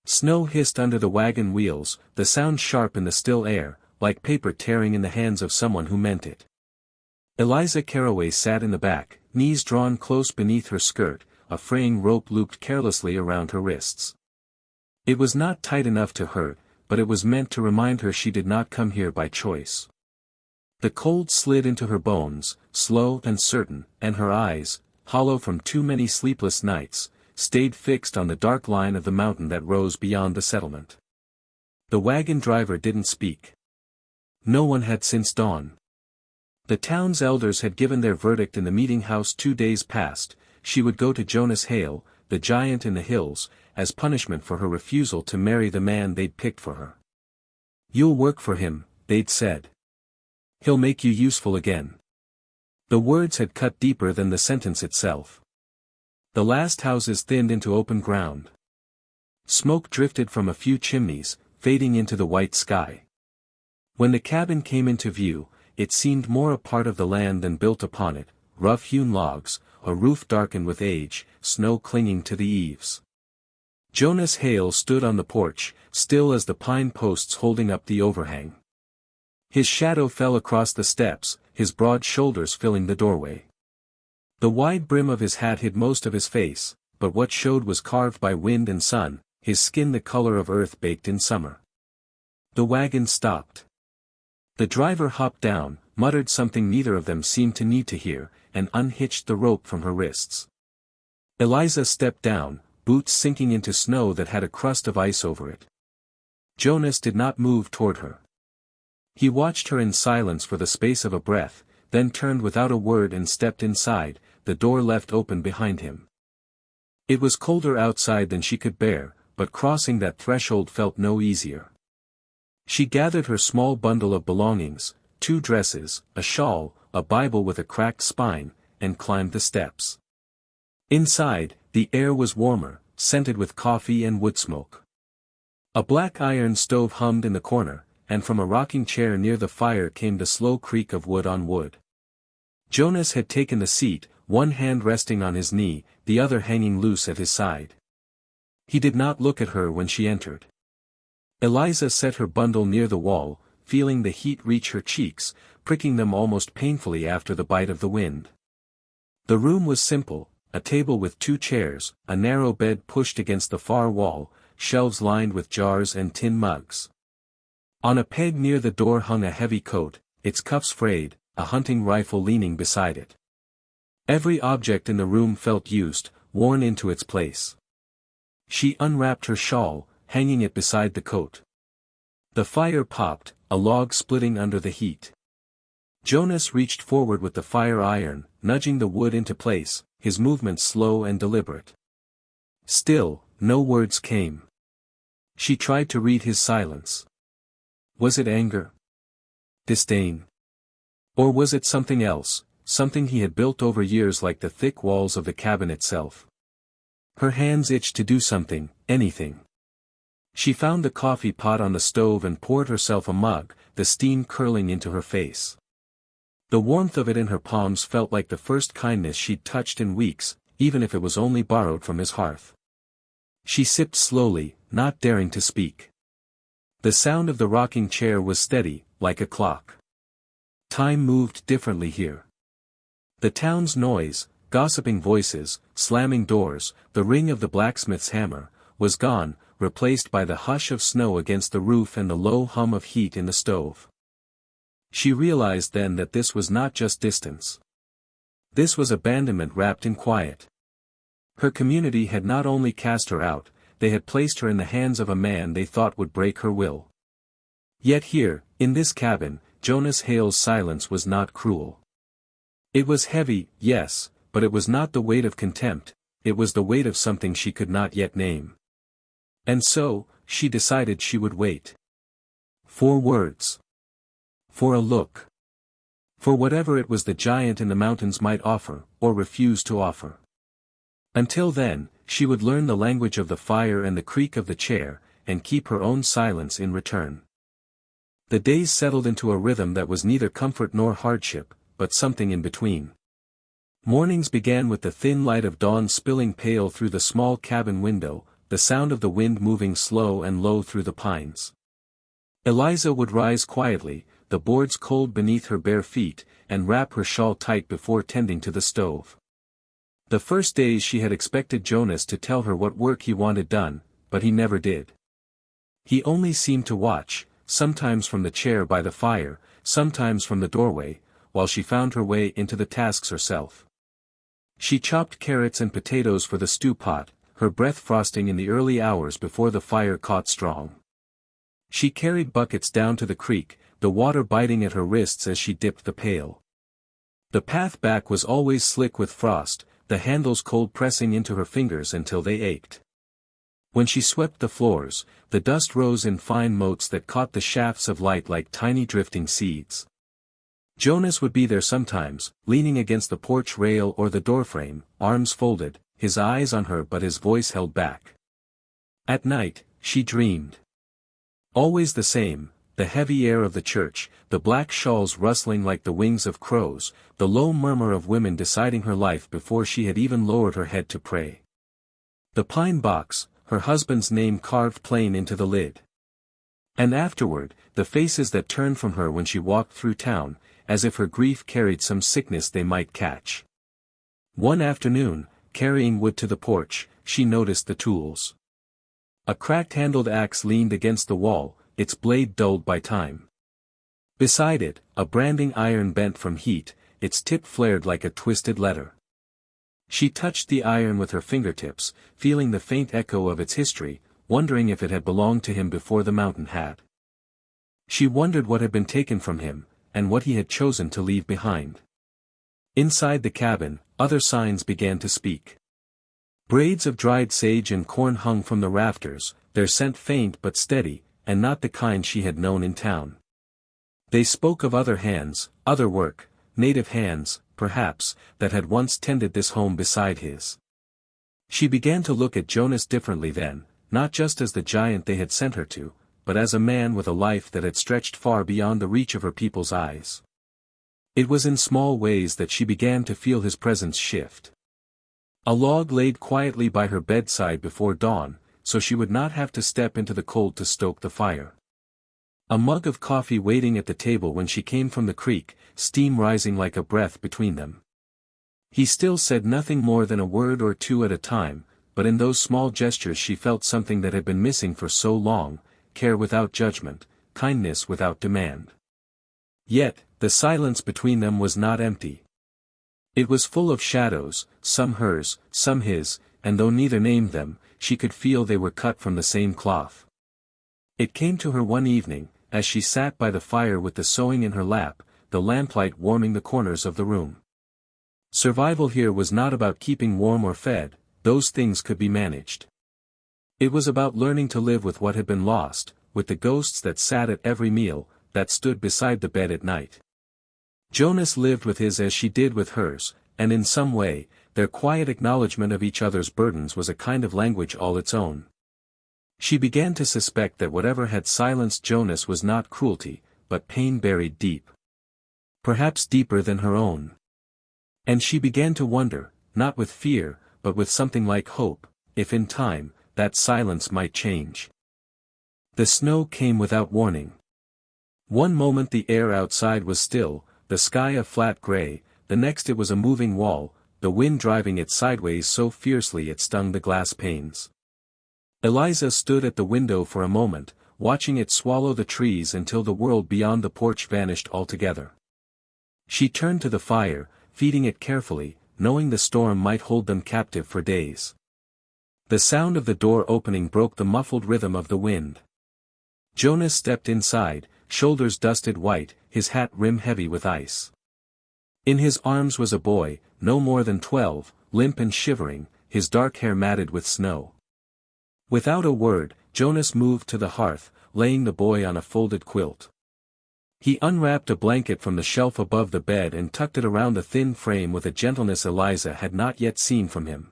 Snow hissed under the wagon wheels, the sound sharp in the still air, like paper tearing in the hands of someone who meant it. Eliza Carroway sat in the back, knees drawn close beneath her skirt, a fraying rope looped carelessly around her wrists. It was not tight enough to hurt, but it was meant to remind her she did not come here by choice. The cold slid into her bones, slow and certain, and her eyes, hollow from too many sleepless nights, stayed fixed on the dark line of the mountain that rose beyond the settlement. The wagon driver didn't speak. No one had since dawn. The town's elders had given their verdict in the meeting house 2 days past. She would go to Jonas Hale, the giant in the hills, as punishment for her refusal to marry the man they'd picked for her. "You'll work for him," they'd said. "He'll make you useful again." The words had cut deeper than the sentence itself. The last houses thinned into open ground. Smoke drifted from a few chimneys, fading into the white sky. When the cabin came into view, it seemed more a part of the land than built upon it, rough-hewn logs, a roof darkened with age, snow clinging to the eaves. Jonas Hale stood on the porch, still as the pine posts holding up the overhang. His shadow fell across the steps, his broad shoulders filling the doorway. The wide brim of his hat hid most of his face, but what showed was carved by wind and sun, his skin the color of earth baked in summer. The wagon stopped. The driver hopped down, muttered something neither of them seemed to need to hear, and unhitched the rope from her wrists. Eliza stepped down, boots sinking into snow that had a crust of ice over it. Jonas did not move toward her. He watched her in silence for the space of a breath, then turned without a word and stepped inside, the door left open behind him. It was colder outside than she could bear, but crossing that threshold felt no easier. She gathered her small bundle of belongings, 2 dresses, a shawl, a Bible with a cracked spine, and climbed the steps. Inside, the air was warmer, scented with coffee and wood smoke. A black iron stove hummed in the corner, and from a rocking chair near the fire came the slow creak of wood on wood. Jonas had taken the seat, one hand resting on his knee, the other hanging loose at his side. He did not look at her when she entered. Eliza set her bundle near the wall, feeling the heat reach her cheeks, pricking them almost painfully after the bite of the wind. The room was simple, a table with 2 chairs, a narrow bed pushed against the far wall, shelves lined with jars and tin mugs. On a peg near the door hung a heavy coat, its cuffs frayed, a hunting rifle leaning beside it. Every object in the room felt used, worn into its place. She unwrapped her shawl, hanging it beside the coat. The fire popped, a log splitting under the heat. Jonas reached forward with the fire iron, nudging the wood into place, his movements slow and deliberate. Still, no words came. She tried to read his silence. Was it anger? Disdain? Or was it something else, something he had built over years like the thick walls of the cabin itself? Her hands itched to do something, anything. She found the coffee pot on the stove and poured herself a mug, the steam curling into her face. The warmth of it in her palms felt like the first kindness she'd touched in weeks, even if it was only borrowed from his hearth. She sipped slowly, not daring to speak. The sound of the rocking chair was steady, like a clock. Time moved differently here. The town's noise, gossiping voices, slamming doors, the ring of the blacksmith's hammer, was gone, replaced by the hush of snow against the roof and the low hum of heat in the stove. She realized then that this was not just distance. This was abandonment wrapped in quiet. Her community had not only cast her out, they had placed her in the hands of a man they thought would break her will. Yet here, in this cabin, Jonas Hale's silence was not cruel. It was heavy, yes, but it was not the weight of contempt, it was the weight of something she could not yet name. And so, she decided she would wait. For words. For a look. For whatever it was the giant in the mountains might offer, or refuse to offer. Until then, she would learn the language of the fire and the creak of the chair, and keep her own silence in return. The days settled into a rhythm that was neither comfort nor hardship, but something in between. Mornings began with the thin light of dawn spilling pale through the small cabin window, the sound of the wind moving slow and low through the pines. Eliza would rise quietly, the boards cold beneath her bare feet, and wrap her shawl tight before tending to the stove. The first days she had expected Jonas to tell her what work he wanted done, but he never did. He only seemed to watch, sometimes from the chair by the fire, sometimes from the doorway, while she found her way into the tasks herself. She chopped carrots and potatoes for the stew pot, her breath frosting in the early hours before the fire caught strong. She carried buckets down to the creek, the water biting at her wrists as she dipped the pail. The path back was always slick with frost, the handles cold pressing into her fingers until they ached. When she swept the floors, the dust rose in fine motes that caught the shafts of light like tiny drifting seeds. Jonas would be there sometimes, leaning against the porch rail or the doorframe, arms folded, his eyes on her but his voice held back. At night, she dreamed. Always the same, the heavy air of the church, the black shawls rustling like the wings of crows, the low murmur of women deciding her life before she had even lowered her head to pray. The pine box, her husband's name carved plain into the lid. And afterward, the faces that turned from her when she walked through town, as if her grief carried some sickness they might catch. One afternoon, carrying wood to the porch, she noticed the tools. A cracked-handled axe leaned against the wall, its blade dulled by time. Beside it, a branding iron bent from heat, its tip flared like a twisted letter. She touched the iron with her fingertips, feeling the faint echo of its history, wondering if it had belonged to him before the mountain had. She wondered what had been taken from him, and what he had chosen to leave behind. Inside the cabin, other signs began to speak. Braids of dried sage and corn hung from the rafters, their scent faint but steady, and not the kind she had known in town. They spoke of other hands, other work, native hands, perhaps, that had once tended this home beside his. She began to look at Jonas differently then, not just as the giant they had sent her to, but as a man with a life that had stretched far beyond the reach of her people's eyes. It was in small ways that she began to feel his presence shift. A log laid quietly by her bedside before dawn, so she would not have to step into the cold to stoke the fire. A mug of coffee waiting at the table when she came from the creek, steam rising like a breath between them. He still said nothing more than a word or two at a time, but in those small gestures she felt something that had been missing for so long, care without judgment, kindness without demand. Yet, the silence between them was not empty. It was full of shadows, some hers, some his, and though neither named them, she could feel they were cut from the same cloth. It came to her one evening, as she sat by the fire with the sewing in her lap, the lamplight warming the corners of the room. Survival here was not about keeping warm or fed, those things could be managed. It was about learning to live with what had been lost, with the ghosts that sat at every meal, that stood beside the bed at night. Jonas lived with his as she did with hers, and in some way, their quiet acknowledgement of each other's burdens was a kind of language all its own. She began to suspect that whatever had silenced Jonas was not cruelty, but pain buried deep. Perhaps deeper than her own. And she began to wonder, not with fear, but with something like hope, if in time, that silence might change. The snow came without warning. One moment the air outside was still, the sky a flat gray, the next it was a moving wall, the wind driving it sideways so fiercely it stung the glass panes. Eliza stood at the window for a moment, watching it swallow the trees until the world beyond the porch vanished altogether. She turned to the fire, feeding it carefully, knowing the storm might hold them captive for days. The sound of the door opening broke the muffled rhythm of the wind. Jonas stepped inside, shoulders dusted white, his hat rim heavy with ice. In his arms was a boy, no more than 12, limp and shivering, his dark hair matted with snow. Without a word, Jonas moved to the hearth, laying the boy on a folded quilt. He unwrapped a blanket from the shelf above the bed and tucked it around the thin frame with a gentleness Eliza had not yet seen from him.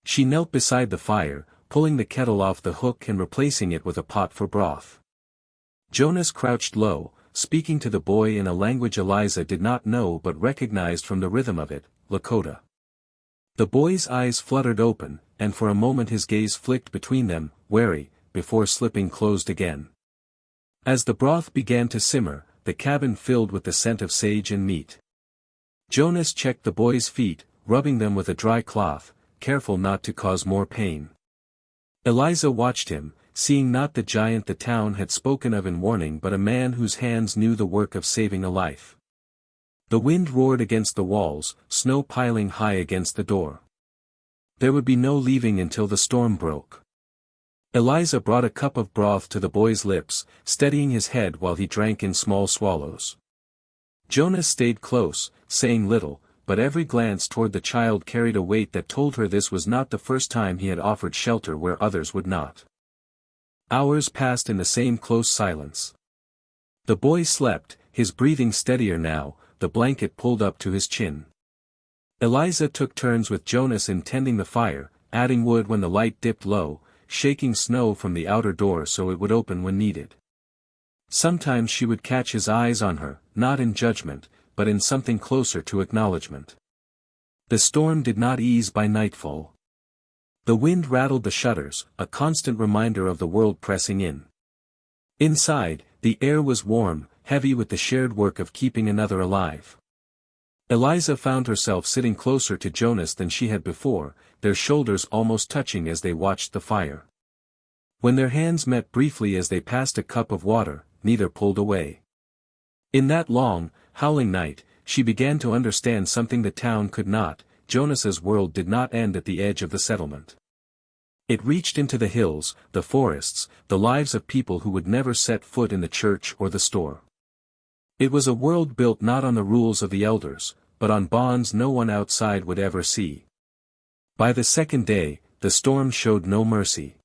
She knelt beside the fire, pulling the kettle off the hook and replacing it with a pot for broth. Jonas crouched low, speaking to the boy in a language Eliza did not know but recognized from the rhythm of it, Lakota. The boy's eyes fluttered open, and for a moment his gaze flicked between them, wary, before slipping closed again. As the broth began to simmer, the cabin filled with the scent of sage and meat. Jonas checked the boy's feet, rubbing them with a dry cloth, careful not to cause more pain. Eliza watched him, seeing not the giant the town had spoken of in warning but a man whose hands knew the work of saving a life. The wind roared against the walls, snow piling high against the door. There would be no leaving until the storm broke. Eliza brought a cup of broth to the boy's lips, steadying his head while he drank in small swallows. Jonas stayed close, saying little, but every glance toward the child carried a weight that told her this was not the first time he had offered shelter where others would not. Hours passed in the same close silence. The boy slept, his breathing steadier now, the blanket pulled up to his chin. Eliza took turns with Jonas in tending the fire, adding wood when the light dipped low, shaking snow from the outer door so it would open when needed. Sometimes she would catch his eyes on her, not in judgment, but in something closer to acknowledgement. The storm did not ease by nightfall. The wind rattled the shutters, a constant reminder of the world pressing in. Inside, the air was warm, heavy with the shared work of keeping another alive. Eliza found herself sitting closer to Jonas than she had before, their shoulders almost touching as they watched the fire. When their hands met briefly as they passed a cup of water, neither pulled away. In that long, howling night, she began to understand something the town could not. Jonas's world did not end at the edge of the settlement. It reached into the hills, the forests, the lives of people who would never set foot in the church or the store. It was a world built not on the rules of the elders, but on bonds no one outside would ever see. By the second day, the storm showed no mercy.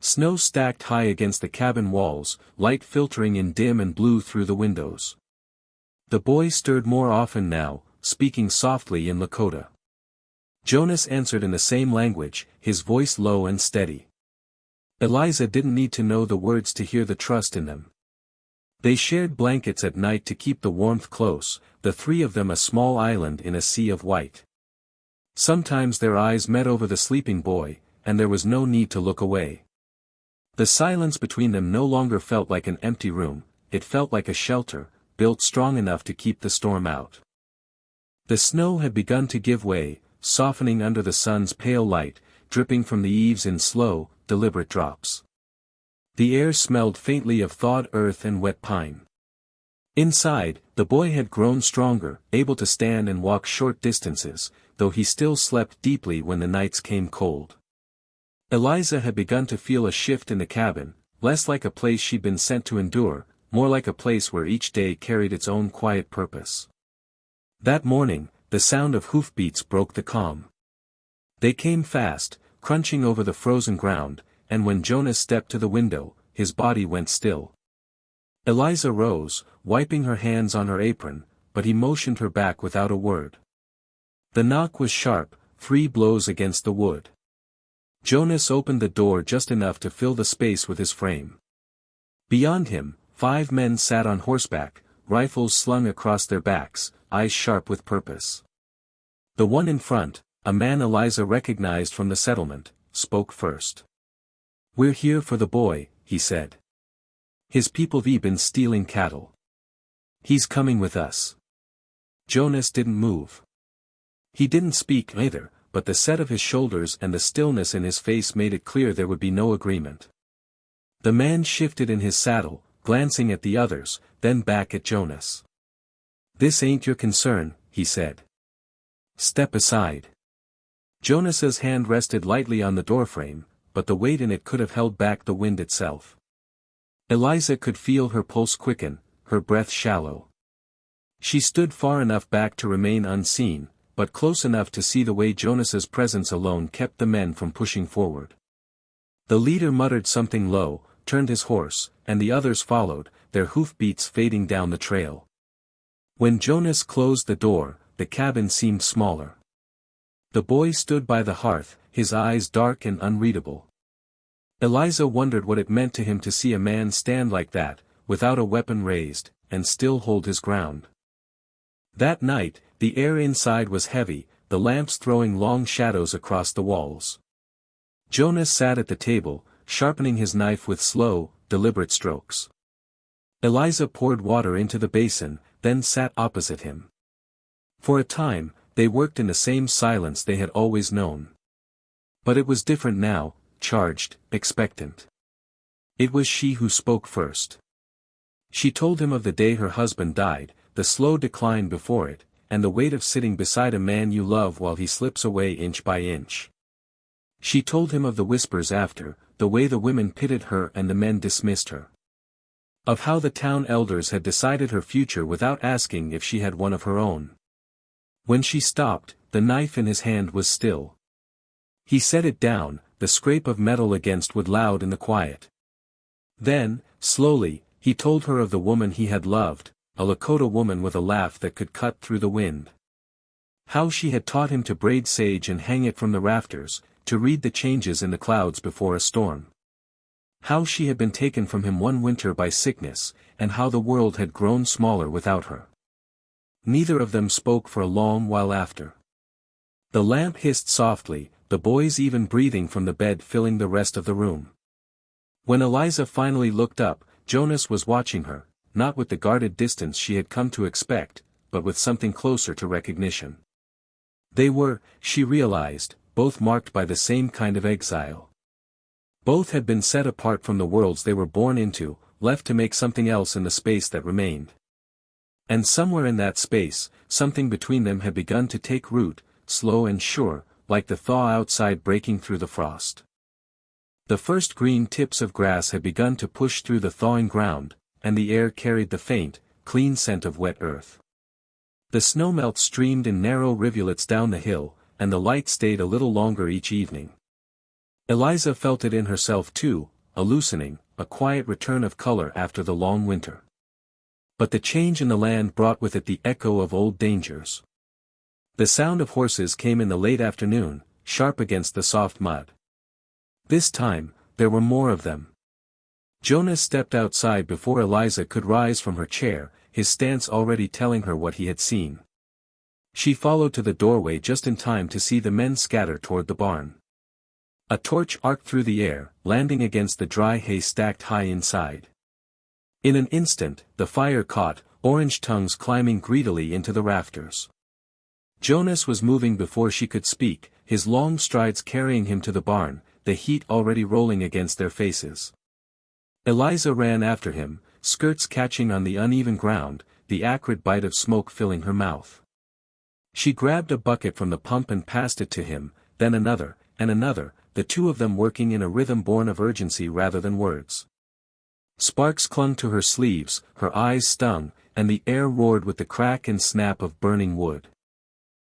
Snow stacked high against the cabin walls, light filtering in dim and blue through the windows. The boy stirred more often now, speaking softly in Lakota. Jonas answered in the same language, his voice low and steady. Eliza didn't need to know the words to hear the trust in them. They shared blankets at night to keep the warmth close, the three of them a small island in a sea of white. Sometimes their eyes met over the sleeping boy, and there was no need to look away. The silence between them no longer felt like an empty room, it felt like a shelter, built strong enough to keep the storm out. The snow had begun to give way, softening under the sun's pale light, dripping from the eaves in slow, deliberate drops. The air smelled faintly of thawed earth and wet pine. Inside, the boy had grown stronger, able to stand and walk short distances, though he still slept deeply when the nights came cold. Eliza had begun to feel a shift in the cabin, less like a place she'd been sent to endure, more like a place where each day carried its own quiet purpose. That morning, the sound of hoofbeats broke the calm. They came fast, crunching over the frozen ground, and when Jonas stepped to the window, his body went still. Eliza rose, wiping her hands on her apron, but he motioned her back without a word. The knock was sharp, 3 blows against the wood. Jonas opened the door just enough to fill the space with his frame. Beyond him, 5 men sat on horseback, rifles slung across their backs, eyes sharp with purpose. The one in front, a man Eliza recognized from the settlement, spoke first. "We're here for the boy," he said. "His people've been stealing cattle. He's coming with us." Jonas didn't move. He didn't speak either, but the set of his shoulders and the stillness in his face made it clear there would be no agreement. The man shifted in his saddle, glancing at the others, then back at Jonas. "This ain't your concern," he said. "Step aside." Jonas's hand rested lightly on the doorframe, but the weight in it could have held back the wind itself. Eliza could feel her pulse quicken, her breath shallow. She stood far enough back to remain unseen, but close enough to see the way Jonas's presence alone kept the men from pushing forward. The leader muttered something low, turned his horse, and the others followed, their hoofbeats fading down the trail. When Jonas closed the door, the cabin seemed smaller. The boy stood by the hearth, his eyes dark and unreadable. Eliza wondered what it meant to him to see a man stand like that, without a weapon raised, and still hold his ground. That night, the air inside was heavy, the lamps throwing long shadows across the walls. Jonas sat at the table, sharpening his knife with slow, deliberate strokes. Eliza poured water into the basin, then sat opposite him. For a time, they worked in the same silence they had always known. But it was different now, charged, expectant. It was she who spoke first. She told him of the day her husband died, the slow decline before it, and the weight of sitting beside a man you love while he slips away inch by inch. She told him of the whispers after, the way the women pitied her and the men dismissed her. Of how the town elders had decided her future without asking if she had one of her own. When she stopped, the knife in his hand was still. He set it down, the scrape of metal against wood loud in the quiet. Then, slowly, he told her of the woman he had loved, a Lakota woman with a laugh that could cut through the wind. How she had taught him to braid sage and hang it from the rafters, to read the changes in the clouds before a storm. How she had been taken from him one winter by sickness, and how the world had grown smaller without her. Neither of them spoke for a long while after. The lamp hissed softly, the boys even breathing from the bed filling the rest of the room. When Eliza finally looked up, Jonas was watching her, not with the guarded distance she had come to expect, but with something closer to recognition. They were, she realized, both marked by the same kind of exile. Both had been set apart from the worlds they were born into, left to make something else in the space that remained. And somewhere in that space, something between them had begun to take root, slow and sure, like the thaw outside breaking through the frost. The first green tips of grass had begun to push through the thawing ground, and the air carried the faint, clean scent of wet earth. The snowmelt streamed in narrow rivulets down the hill, and the light stayed a little longer each evening. Eliza felt it in herself too, a loosening, a quiet return of color after the long winter. But the change in the land brought with it the echo of old dangers. The sound of horses came in the late afternoon, sharp against the soft mud. This time, there were more of them. Jonas stepped outside before Eliza could rise from her chair, his stance already telling her what he had seen. She followed to the doorway just in time to see the men scatter toward the barn. A torch arced through the air, landing against the dry hay stacked high inside. In an instant, the fire caught, orange tongues climbing greedily into the rafters. Jonas was moving before she could speak, his long strides carrying him to the barn, the heat already rolling against their faces. Eliza ran after him, skirts catching on the uneven ground, the acrid bite of smoke filling her mouth. She grabbed a bucket from the pump and passed it to him, then another, and another, the two of them working in a rhythm born of urgency rather than words. Sparks clung to her sleeves, her eyes stung, and the air roared with the crack and snap of burning wood.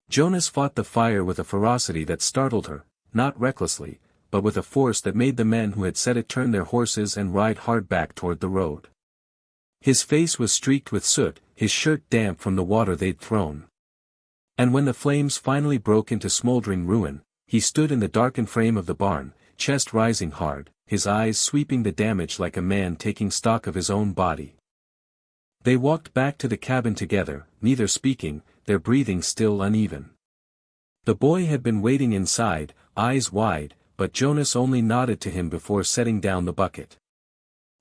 Jonas fought the fire with a ferocity that startled her, not recklessly, but with a force that made the men who had set it turn their horses and ride hard back toward the road. His face was streaked with soot, his shirt damp from the water they'd thrown. And when the flames finally broke into smoldering ruin, he stood in the darkened frame of the barn, chest rising hard, his eyes sweeping the damage like a man taking stock of his own body. They walked back to the cabin together, neither speaking, their breathing still uneven. The boy had been waiting inside, eyes wide, but Jonas only nodded to him before setting down the bucket.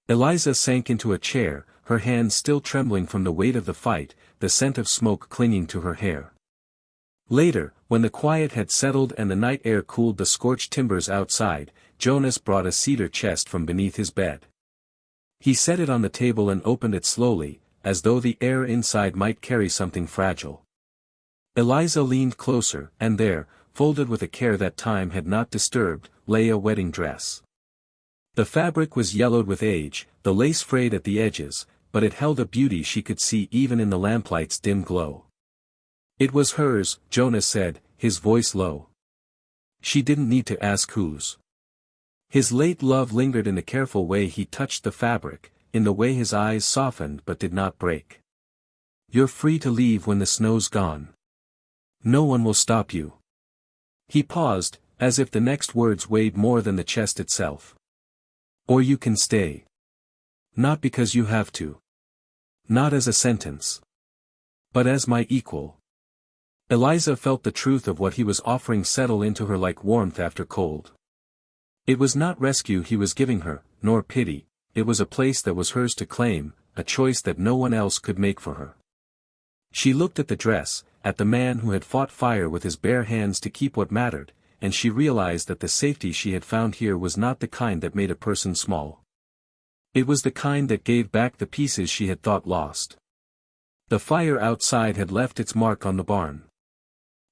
Eliza sank into a chair, her hands still trembling from the weight of the fight, the scent of smoke clinging to her hair. Later, when the quiet had settled and the night air cooled the scorched timbers outside, Jonas brought a cedar chest from beneath his bed. He set it on the table and opened it slowly, as though the air inside might carry something fragile. Eliza leaned closer, and there, folded with a care that time had not disturbed, lay a wedding dress. The fabric was yellowed with age, the lace frayed at the edges, but it held a beauty she could see even in the lamplight's dim glow. It was hers, Jonas said, his voice low. She didn't need to ask whose. His late love lingered in the careful way he touched the fabric, in the way his eyes softened but did not break. You're free to leave when the snow's gone. No one will stop you. He paused, as if the next words weighed more than the chest itself. Or you can stay. Not because you have to. Not as a sentence. But as my equal. Eliza felt the truth of what he was offering settle into her like warmth after cold. It was not rescue he was giving her, nor pity, it was a place that was hers to claim, a choice that no one else could make for her. She looked at the dress, at the man who had fought fire with his bare hands to keep what mattered, and she realized that the safety she had found here was not the kind that made a person small. It was the kind that gave back the pieces she had thought lost. The fire outside had left its mark on the barn.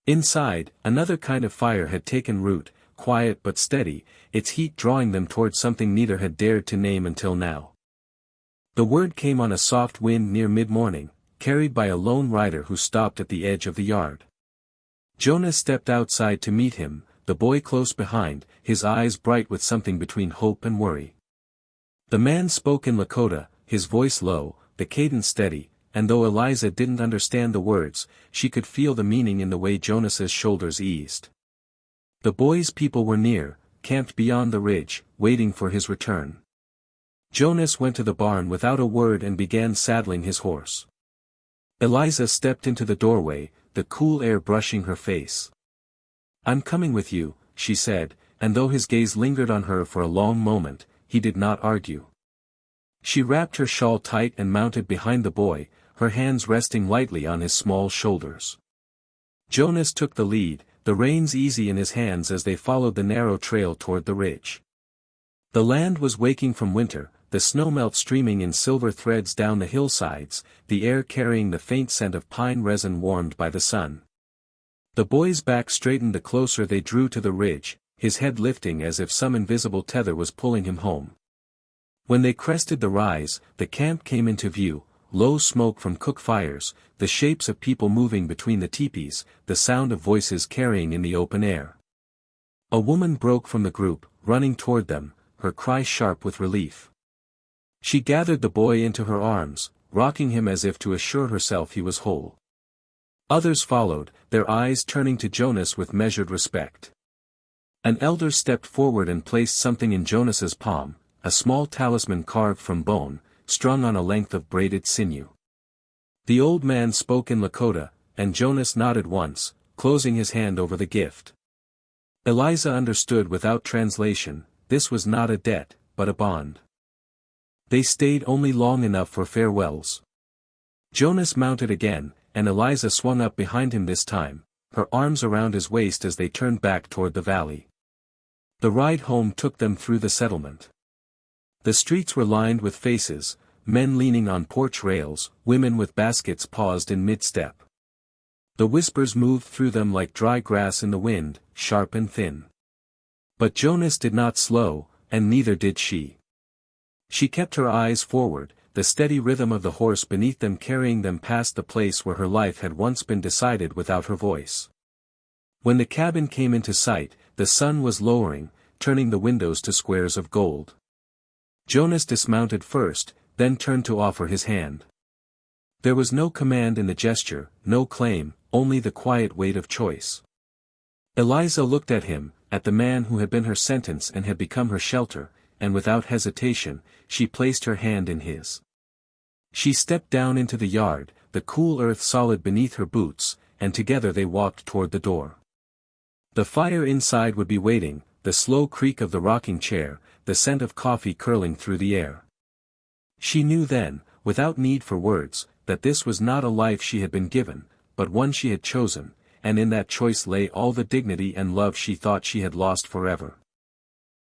Inside, another kind of fire had taken root, quiet but steady, its heat drawing them toward something neither had dared to name until now. The word came on a soft wind near mid-morning, carried by a lone rider who stopped at the edge of the yard. Jonas stepped outside to meet him, the boy close behind, his eyes bright with something between hope and worry. The man spoke in Lakota, his voice low, the cadence steady, and though Eliza didn't understand the words, she could feel the meaning in the way Jonas's shoulders eased. The boy's people were near, camped beyond the ridge, waiting for his return. Jonas went to the barn without a word and began saddling his horse. Eliza stepped into the doorway, the cool air brushing her face. "I'm coming with you," she said, and though his gaze lingered on her for a long moment, he did not argue. She wrapped her shawl tight and mounted behind the boy, her hands resting lightly on his small shoulders. Jonas took the lead, the reins easy in his hands as they followed the narrow trail toward the ridge. The land was waking from winter, the snowmelt streaming in silver threads down the hillsides, the air carrying the faint scent of pine resin warmed by the sun. The boy's back straightened the closer they drew to the ridge, his head lifting as if some invisible tether was pulling him home. When they crested the rise, the camp came into view, low smoke from cook fires, the shapes of people moving between the teepees, the sound of voices carrying in the open air. A woman broke from the group, running toward them, her cry sharp with relief. She gathered the boy into her arms, rocking him as if to assure herself he was whole. Others followed, their eyes turning to Jonas with measured respect. An elder stepped forward and placed something in Jonas's palm, a small talisman carved from bone, strung on a length of braided sinew. The old man spoke in Lakota, and Jonas nodded once, closing his hand over the gift. Eliza understood without translation, this was not a debt, but a bond. They stayed only long enough for farewells. Jonas mounted again, and Eliza swung up behind him this time, her arms around his waist as they turned back toward the valley. The ride home took them through the settlement. The streets were lined with faces, men leaning on porch rails, women with baskets paused in mid-step. The whispers moved through them like dry grass in the wind, sharp and thin. But Jonas did not slow, and neither did she. She kept her eyes forward, the steady rhythm of the horse beneath them carrying them past the place where her life had once been decided without her voice. When the cabin came into sight, the sun was lowering, turning the windows to squares of gold. Jonas dismounted first, then turned to offer his hand. There was no command in the gesture, no claim, only the quiet weight of choice. Eliza looked at him, at the man who had been her sentence and had become her shelter, and without hesitation, she placed her hand in his. She stepped down into the yard, the cool earth solid beneath her boots, and together they walked toward the door. The fire inside would be waiting, the slow creak of the rocking chair, the scent of coffee curling through the air. She knew then, without need for words, that this was not a life she had been given, but one she had chosen, and in that choice lay all the dignity and love she thought she had lost forever.